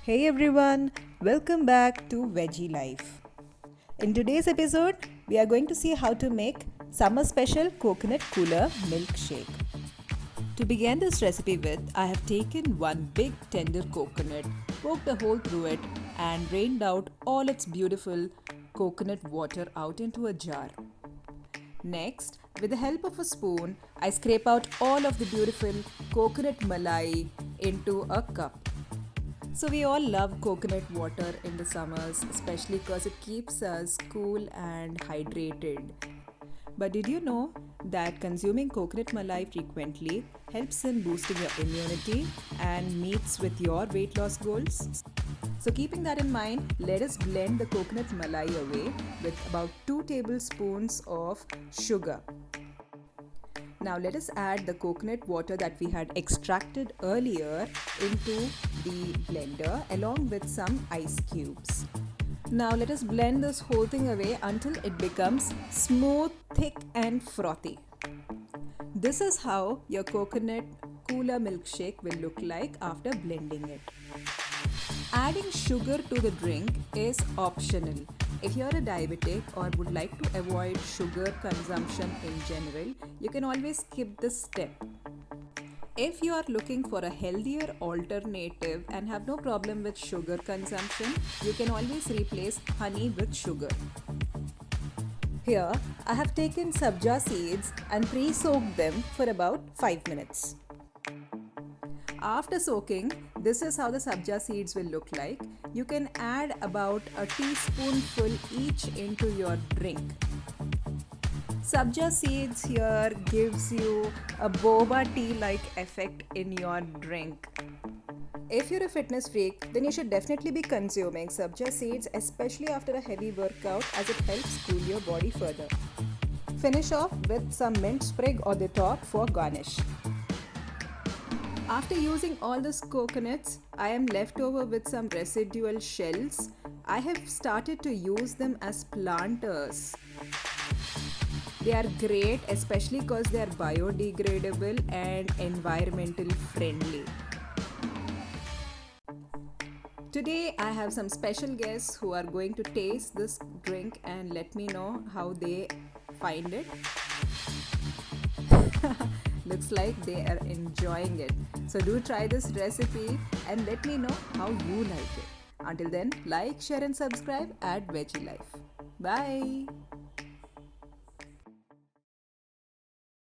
Hey everyone, welcome back to Veggie Life. In today's episode, we are going to see how to make summer special coconut cooler milkshake. To begin this recipe with, I have taken one big tender coconut, poked a hole through it, and drained out all its beautiful coconut water out into a jar. Next, with the help of a spoon, I scrape out all of the beautiful coconut malai into a cup. So, we all love coconut water in the summers, especially because it keeps us cool and hydrated. But did you know that consuming coconut malai frequently helps in boosting your immunity and meets with your weight loss goals? So, keeping that in mind, let us blend the coconut malai away with about 2 tablespoons of sugar. Now let us add the coconut water that we had extracted earlier into the blender along with some ice cubes. Now let us blend this whole thing away until it becomes smooth, thick and frothy. This is how your coconut cooler milkshake will look like after blending it. Adding sugar to the drink is optional. If you're a diabetic or would like to avoid sugar consumption in general, you can always skip this step. If you are looking for a healthier alternative and have no problem with sugar consumption, you can always replace honey with sugar. Here, I have taken Sabja seeds and pre-soaked them for about 5 minutes. After soaking, this is how the sabja seeds will look like. You can add about a teaspoonful each into your drink. Sabja seeds here gives you a boba tea-like effect in your drink. If you're a fitness freak, then you should definitely be consuming sabja seeds, especially after a heavy workout, as it helps cool your body further. Finish off with some mint sprig on the top for garnish. After using all these coconuts, I am left over with some residual shells. I have started to use them as planters. They are great, especially because they are biodegradable and environmental friendly. Today I have some special guests who are going to taste this drink and let me know how they find it. Looks like they are enjoying it. So do try this recipe and let me know how you like it. Until then, like, share and subscribe at Veggie Life. Bye.